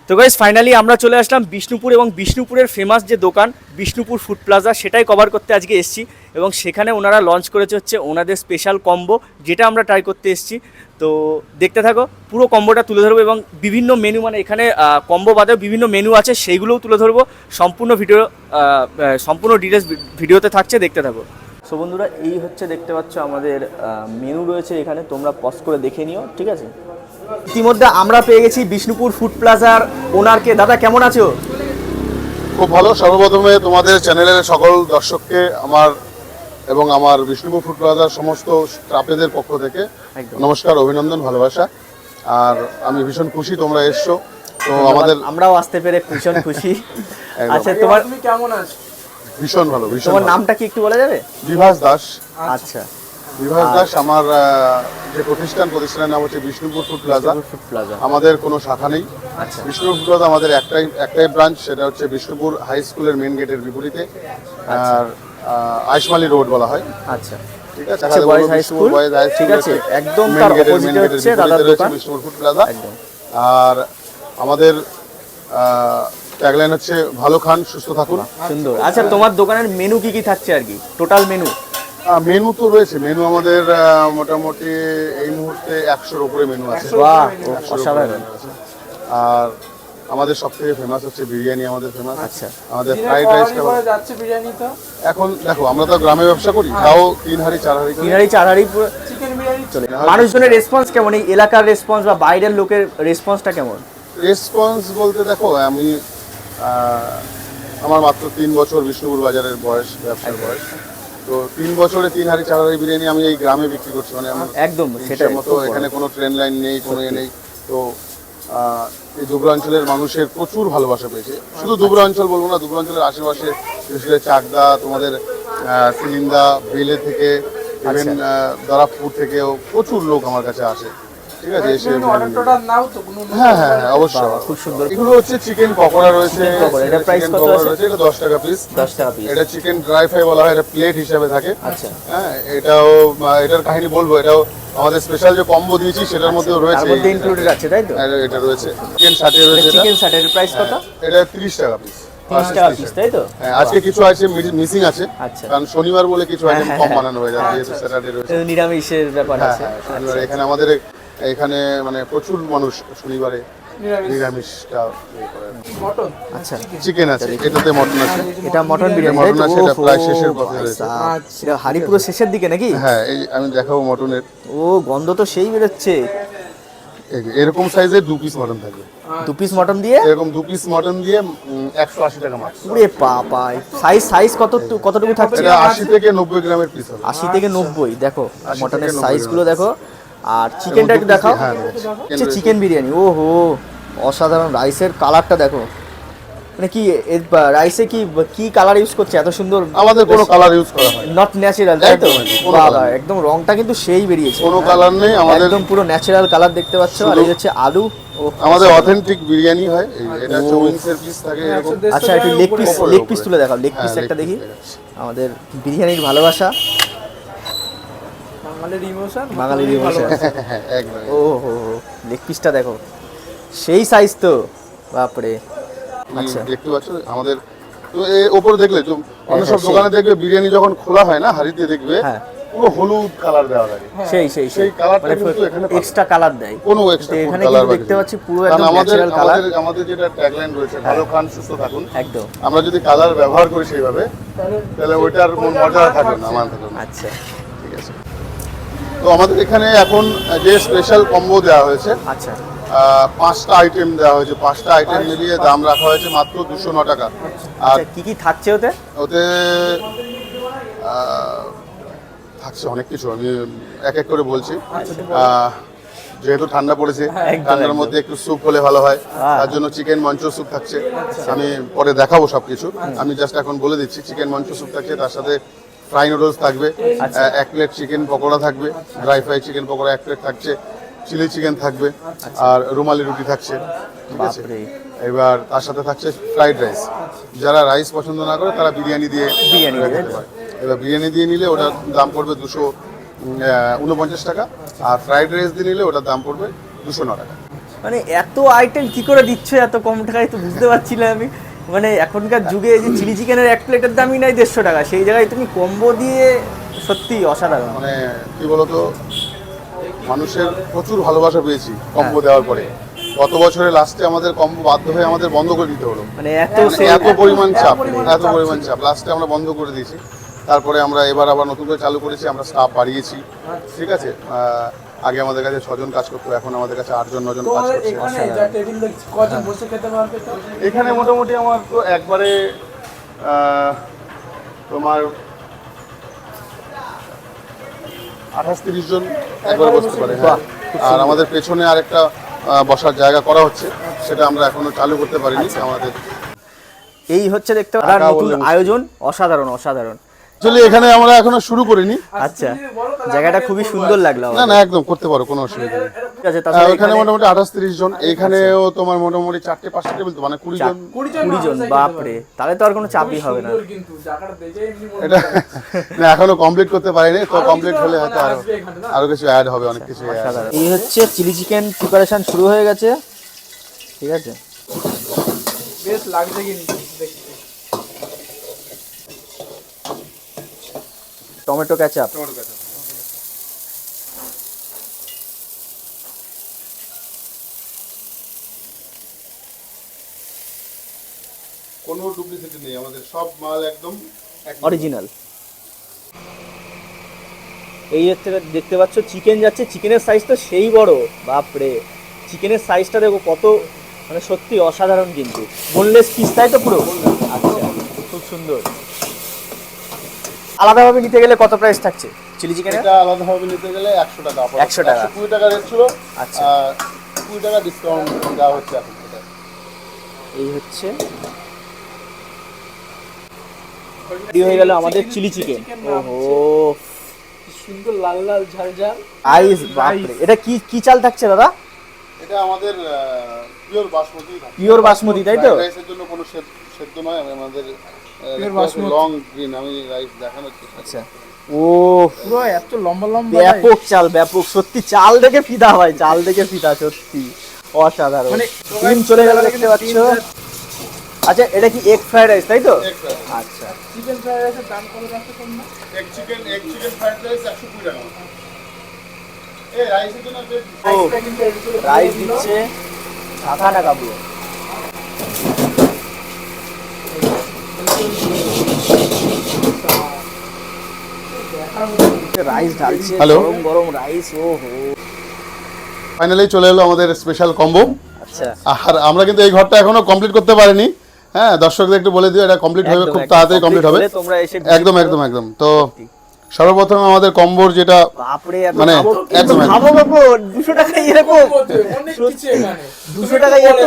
তো guys finally আমরা চলে আসলাম বিষ্ণুপুর এবং বিষ্ণুপুরের ফেমাস যে দোকান বিষ্ণুপুর ফুড প্লাজা সেটাই কভার করতে আজকে এসেছি এবং সেখানে ওনারা লঞ্চ করেছে হচ্ছে ওনাদের স্পেশাল কম্বো যেটা আমরা ট্রাই করতে এসেছি। তো দেখতে থাকো, পুরো কম্বোটা তুলে ধরবো এবং বিভিন্ন মেনু, মানে এখানে কম্বো বাদেও বিভিন্ন মেনু আছে সেইগুলোও তুলে ধরবো। সম্পূর্ণ ডিটেলস ভিডিওতে থাকছে, দেখতে থাকো। সো বন্ধুরা, এই হচ্ছে দেখতে পাচ্ছ আমাদের মেনু রয়েছে এখানে, তোমরা পজ করে দেখে নিও, ঠিক আছে। ইতিমধ্যে আমরা পেয়ে গেছি বিষ্ণুপুর ফুড প্লাজার ওনারকে। দাদা কেমন আছো? খুব ভালো। সর্বপ্রথমে তোমাদের চ্যানেলের সকল দর্শককে আমার এবং আমার বিষ্ণুপুর ফুড প্লাজার সমস্ত স্টাফেদের পক্ষ থেকে নমস্কার, অভিনন্দন, ভালোবাসা। আর আমি ভীষণ খুশি তোমরা এসছো। তো আমরাও আসতে পেরে ভীষণ খুশি। আচ্ছা, তুমি কেমন আছো? ভীষণ ভালো, ভীষণ। তোমার নামটা কি একটু বলা যাবে? বিভাস দাস। আচ্ছা, বিভাস দাস। আমার যে প্রতিষ্ঠানের নাম হচ্ছে বিষ্ণুপুর ফুড প্লাজা। আমাদের কোনো শাখা নেই। আচ্ছা, বিষ্ণুপুর ফুড প্লাজা আমাদের একটাই ব্রাঞ্চ, সেটা হচ্ছে বিষ্ণুপুর হাই স্কুলের মেন গেটের বিপরীতে। আর আইসমালি রোড বলা হয়। আচ্ছা, ঠিক আছে, বয়েজ হাই স্কুল, ঠিক আছে, একদম তার অপোজিটে হচ্ছে দাদার দোকান বিষ্ণুপুর ফুড প্লাজা। আর আমাদের ট্যাগলাইন হচ্ছে ভালো খান সুস্থ থাকুন। সুন্দর। আচ্ছা, তোমার দোকানের মেনু কি কি থাকছে আর কি, টোটাল মেনু? মেনু তো রয়েছে, মেনু আমাদের মোটামুটি এই মুহূর্তে 100-র উপরে মেনু আছে। বাহ, অসাধারণ। আর আমাদের সবথেকে ফেমাস হচ্ছে বিরিয়ানি, আমাদের ফেমাস। আচ্ছা, আমাদের ফ্রাইড রাইসটা যাচ্ছে বিরিয়ানি। তো এখন দেখো, আমরা তো গ্রামে ব্যবসা করি, তাও 3 হাঁড়ি 4 হাঁড়ি পুরো চিকেন বিরিয়ানি চলে। মানুষজনের রেসপন্স কেমন, এই এলাকার রেসপন্স বা বাইরের লোকের রেসপন্সটা কেমন? রেসপন্স বলতে দেখো, আমি আমার মাত্র 3 বছর বিষ্ণুপুর বাজারের বয়স, ব্যবসার বয়স। তো 3 বছরে 3 হাঁড়ি 4 হাঁড়ি বিরিয়ানি আমি এই গ্রামে বিক্রি করছি। মানে একদম সেটার মতো এখানে কোনো ট্রেন লাইন নেই, কোনো নেই। তো এই দুবরাঞ্চলের মানুষের প্রচুর ভালোবাসা পেয়েছে। শুধু দুবরাঞ্চল বলবো না, দুবরাঞ্চলের আশেপাশে বিশেষ করে চাকদা, তোমাদের সিলিন্দা, বেলে থেকে, ইভেন দারাপুর থেকেও প্রচুর লোক আমার কাছে আসে। ঠিক আছে, এসে হ্যাঁ হ্যাঁ অবশ্যই, খুব সুন্দর। এগুলো হচ্ছে চিকেন পকোড়া রয়েছে। এটা প্রাইস কত আছে? এটা 10 টাকা পিস। 10 টাকা পিস। এটা চিকেন ড্রাই ফ্রাই বলা হয়, এটা প্লেট হিসাবে থাকে। আচ্ছা, হ্যাঁ, এটার কাহিনী বলবো। এটাও আমাদের স্পেশাল যে কম্বো দিয়েছি সেটার মধ্যেও রয়েছে, তার মধ্যে ইনক্লুডেড আছে, তাই তো? এটা রয়েছে চিকেন 60 রয়েছে। চিকেন 60 এর প্রাইস কত? এটা 30 টাকা পিস। 30 টাকা পিস, তাই তো? হ্যাঁ, আজকে কিছু আইটেম মিসিং আছে। আচ্ছা, কারণ শনিবার বলে কিছু আইটেম কম বানানো হয়ে যায়, যেহেতু স্যাটারডে রয়েছে। নিরামিষের ব্যাপার আছে। শনিবার এখানে আমাদের এখানে মানে প্রচুর মানুষ শনিবারে নিরামিষটা করে। মটন, আচ্ছা, চিকেন আছে, এটাতে মটন আছে। এটা মটন বিরিয়ানি, মটন আছে, এটা প্রায় শেষের পথে রয়েছে। এটা হাড়ি পুরো শেষের দিকে নাকি? হ্যাঁ, এই আমি দেখাবো মটনের। ও, গন্ধ তো সেই বেরোচ্ছে। এরকম সাইজের 2 পিস মটন থাকবে। 2 পিস মটন দিয়ে, এরকম 2 পিস মটন দিয়ে 180 টাকা মাত্র। ওরে বাবা! সাইজ কতটুকু থাকছে? এটা 80 থেকে 90 গ্রামের পিস হবে। 80 থেকে 90, দেখো 80 মটনের থেকে 90 সাইজগুলো দেখো। আর চিকেনটা একটু দেখাও। হ্যাঁ, আচ্ছা, চিকেন বিরিয়ানি, ওহো অসাধারণ। রাইসের কালারটা দেখো, মানে কি রাইসে কি কালার ইউজ করছে এত সুন্দর? আমাদের কোনো কালার ইউজ করা হয় নট ন্যাচারাল, তাই তো? কোনো বাবা, একদম রংটা কিন্তু সেই বেরিয়েছে, কোনো কালার নেই আমাদের, একদম পুরো ন্যাচারাল কালার দেখতে পাচ্ছ। আর এই হচ্ছে আলু। আমাদের অথেন্টিক বিরিয়ানি হয়। এটা হচ্ছে উইংসের পিস থাকে এরকম। আচ্ছা, একটু লেগ পিস তুলে দেখাও। লেগ পিস একটা দেখি। আমাদের বিরিয়ানির ভালোবাসা, বাঙালির ইমোশন। একদম। ও হো, লেগ পিসটা দেখো, সেই সাইজ তো, বাপরে। আচ্ছা, দেখতে পাচ্ছ আমাদের তো ওপরে দেখলে তো অন্য সব দোকানে দেখবে বিরিয়ানি যখন খোলা হয় না, হাঁড়িতে দেখবে হ্যাঁ, পুরো হলুদ কালার দেওয়া থাকে। সেই কালারটা মানে কিন্তু এখানে এক্সট্রা কালার দেয়। কোনো এক্সট্রা এখানে কালার কিন্তু দেখতে পাচ্ছি পুরো একদম ন্যাচারাল কালার। আমাদের যেটা ট্যাগলাইন রয়েছে, ভালো খান সুস্থ থাকুন, একদম। আমরা যদি কালার ব্যবহার করি সেইভাবে, তাহলে ওইটার মজা থাকবে না আমাদের জন্য। আচ্ছা, ঠিক আছে। তো আমাদের এখানে এখন যে স্পেশাল কম্বো দেওয়া হয়েছে, আচ্ছা, 5টা আইটেম দেওয়া হয়েছে। 5টা আইটেম মিলিয়ে দাম রাখা হয়েছে মাত্র 209 টাকা। আর কি কি থাকছে ওতে? ওতে থাকছে অনেক কিছু, আমি এক এক করে বলছি। যেহেতু ঠান্ডা পড়েছে, ঠান্ডার মধ্যে একটু স্যুপ হলে ভালো হয়, তার জন্য চিকেন মঞ্চ স্যুপ থাকছে। আমি পরে দেখাবো সবকিছু, আমি জাস্ট এখন বলে দিচ্ছি। চিকেন মঞ্চ স্যুপ থাকছে, তার সাথে ফ্রাই নুডলস থাকবে, 1 প্লেট চিকেন পকোড়া থাকবে, dry fry chicken pakora 1 plate থাকছে, চিলি চিকেন থাকবে, আর রুমালি রুটি থাকছে। ঠিক আছে, এবার তার সাথে থাকছে ফ্রাইড রাইস। যারা রাইস পছন্দ না করে তারা বিরিয়ানি দিয়ে খেতে পারে। এবার বিরিয়ানি দিয়ে নিলে ওটার দাম পড়বে 249 টাকা, আর ফ্রাইড রাইস দিয়ে নিলে ওটার দাম পড়বে 209 টাকা। মানে এত আইটেম কি করে দিচ্ছ এত কম টাকায়, তো বুঝতে পারছি না আমি। মানে এখনকার যুগে এই যে চিলি চিকেনের এক প্লেটের দামই নাই 150 টাকা, সেই জায়গায় তুমি কম্বো দিয়ে সত্যি অসাধারণ। মানে কি বলতো, মানুষের প্রচুর ভালোবাসা পেয়েছি কম্বো দেওয়ার পরে। গত বছরের লাস্টে আমাদের কম্বো বাধ্য হয়ে আমাদের বন্ধ করে দিতে হলো, মানে এত পরিমাণ চাপ, এত পরিমাণ চাপ, লাস্টে আমরা বন্ধ করে দিয়েছি। তারপরে আমরা এবার আবার নতুন করে চালু করেছি, আমরা স্টাফ বাড়িয়েছি, ঠিক আছে। আগে আমাদের কাছে 6 জন কাজ করতো, এখন আমাদের কাছে 8 জন 9 জন কাজ করছে। এখানে মোটামুটি আমার তো একবারে তোমার 28-30 জন একবার বসতে পারে, হ্যাঁ। আর আমাদের পেছনে আরেকটা বসার জায়গা করা হচ্ছে, সেটা আমরা এখনো চালু করতে পারিনি আমাদের। এই হচ্ছে দেখতে পাচ্ছেন নতুন আয়োজন, অসাধারণ অসাধারণ। আসলে এখানে আমরা এখনো শুরু করিনি। আচ্ছা, জায়গাটা খুবই সুন্দর লাগলো। না না, একদম করতে পারো, কোনো অসুবিধা নেই। ঠিক আছে, তাহলে এখানে মোটামুটি 28-30 জন, এখানেও তোমার মোটামুটি 4-5টা টেবিল, তো মানে 20 জন। 20 জন, বাপরে, তাহলে তো আর কোনো চাপই হবে না। এটা না, এখনো কমপ্লিট করতে পারিনি, তো কমপ্লিট হলে হয়তো আরো কিছু অ্যাড হবে, অনেক কিছু। এই হচ্ছে চিলি চিকেন প্রিপারেশন শুরু হয়ে গেছে, ঠিক আছে। বেশ লাগছে কিন্তু দেখতে। টমেটো কেচাপ, কোনো ডুপ্লিসিটি নেই, আমাদের সব মাল একদম অরিজিনাল। এই হচ্ছে দেখতে পাচ্ছ চিকেন যাচ্ছে, চিকেনের সাইজ তো সেই বড়, বাপরে, চিকেনের সাইজটা দেখো কত, মানে সত্যি অসাধারণ। কিন্তু বোনলেস পিস, তাই তো পুরো? আচ্ছা, খুব সুন্দর। আলাদাভাবে নিতে গেলে কত প্রাইস থাকছে চিলি চিকেনের? এটা আলাদাভাবে নিতে গেলে 100 টাকা। 100 টাকা, 120 টাকা রেট ছিল। আচ্ছা, 20 টাকা ডিসকাউন্ট দেওয়া হচ্ছে এখন। এই হচ্ছে রেডি হয়ে গেল আমাদের চিলি চিকেন। ওহো, সুন্দর লাল লাল ঝাল ঝাল আইস, বাপরে, এটা কি কি চাল থাকছে দাদা? এটা আমাদের পিওর বাসমতি। পিওর বাসমতি, তাই তো? রাইসের জন্য কোনো সেদ্ধ নয়, আমাদের পিওর বাসমতি লং গ্রিন। আমি রাইস দেখানোর চেষ্টা। আচ্ছা, ও পুরো এত লম্বা লম্বা ব্যাপক চাল, ব্যাপক, সত্যি চাল দেখে ফিদা হয়, চাল দেখে ফিদা, সত্যি অসাধারণ। মানে ডিম চলে গেল দেখতে পাচ্ছ। আচ্ছা, এটা কি এগ ফ্রাইড রাইস, তাই তো? আচ্ছা, চিকেন ফ্রাইড রাইসের দাম কত রাখতে কম না? এগ চিকেন ফ্রাইড রাইস 120 টাকা। এই রাইসের জন্য ও রাইস দিচ্ছে 7 টাকা পুরো। রাইস ঢালছে, গরম গরম রাইস। ও হো, ফাইনালি চলে এলো আমাদের স্পেশাল কম্বো। আচ্ছা, আর আমরা কিন্তু এই ঘরটা এখনো কমপ্লিট করতে পারিনি। হ্যাঁ, দর্শকদের একটু বলে দিও, এটা কমপ্লিট হবে, খুব তাড়াতাড়ি কমপ্লিট হবে। তোমরা এসে একদম একদম একদম। তো সর্বপ্রথম আমাদের কম্বোর যেটা, বাপরে, মানে একদম খাবো বাবু, 200 টাকায় এরকম, অনেক কিছু এখানে 200 টাকায় এত।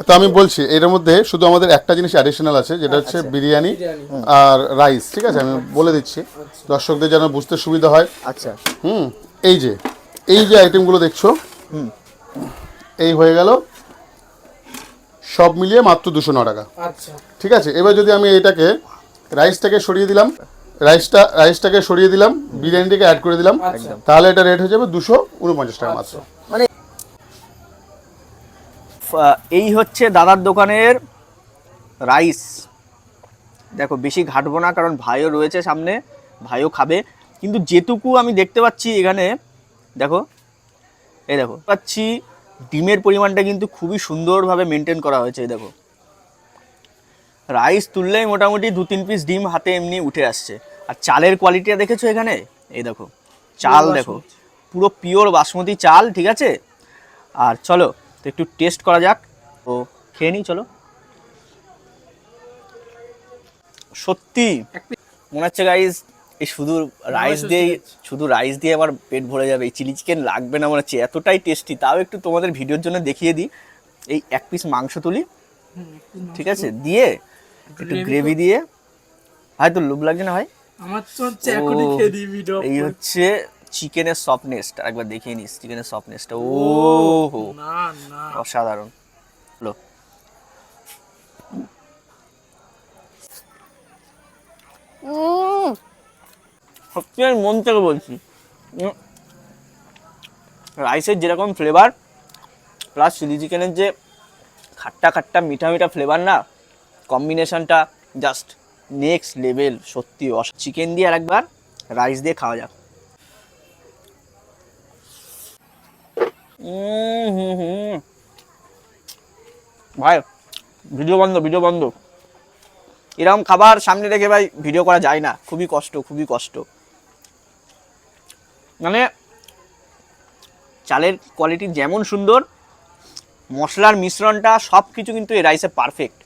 তো আমি বলছি এর মধ্যে শুধু আমাদের একটা জিনিস অ্যাডিশনাল আছে, যেটা হচ্ছে বিরিয়ানি আর রাইস, ঠিক আছে। আমি বলে দিচ্ছি দর্শকদের যেন বুঝতে সুবিধা হয়। আচ্ছা, এই যে আইটেমগুলো দেখছো, এই হয়ে গেল সব মিলিয়ে মাত্র 209 টাকা। আচ্ছা, ঠিক আছে। এবার যদি আমি এটাকে রাইসটাকে সরিয়ে দিলাম, বিরিয়ানিটাকে অ্যাড করে দিলাম, তাহলে এটা রেট হয়ে যাবে 249 টাকা মাত্র। মানে এই হচ্ছে দাদার দোকানের রাইস। দেখো, বেশি ঘাটবো না, কারণ ভাইও রয়েছে সামনে, ভাইও খাবে। কিন্তু যেটুকু আমি দেখতে পাচ্ছি এখানে, দেখো, এই দেখো পাচ্ছি ডিমের পরিমাণটা কিন্তু খুবই সুন্দরভাবে মেনটেন করা হয়েছে। এই দেখো, রাইস তুললেই মোটামুটি 2-3 পিস ডিম হাতে এমনি উঠে আসছে। আর চালের কোয়ালিটিটা দেখেছো এখানে, এই দেখো, চাল দেখো, পুরো পিওর বাসমতি চাল, ঠিক আছে। আর চলো তো একটু টেস্ট করা যাক, তো খেয়ে নিই, চলো। সত্যি মনে হচ্ছে গাইস, এই শুধু রাইস দিয়ে আমার পেট ভরে যাবে, এই চিলি চিকেন লাগবে না মনে হচ্ছে, এতটাই টেস্টি। তাও একটু তোমাদের ভিডিওর জন্য দেখিয়ে দিই। এই 1 পিস মাংস তুলি, ঠিক আছে, দিয়ে একটু গ্রেভি দিয়ে, হয়তো লোভ লাগছে না ভাই? আমার তো হচ্ছে এখনই খেয়ে দিই ভিডিও। এই হচ্ছে চিকেনের সফটনেসটা, একবার দেখিয়ে নিস চিকেনের সফটনেসটা। ও হো, না না, অসাধারণ। লো, সত্যি আমি মন থেকে বলছি, রাইসের যেরকম ফ্লেভার, প্লাস চিলি চিকেনের যে খাট্টা খাট্টা মিঠা মিঠা ফ্লেভার না, কম্বিনেশনটা জাস্ট নেক্সট লেভেল। সত্যি চিকেন দিয়ে আর একবার রাইস দিয়ে খাওয়া যাক। ভাই ভিডিও বন্ধ। এরকম খাবার সামনে রেখে ভাই ভিডিও করা যায় না, খুবই কষ্ট। মানে চালের কোয়ালিটি যেমন সুন্দর, মশলার মিশ্রণটা সব কিছু কিন্তু এই রাইসে পারফেক্ট।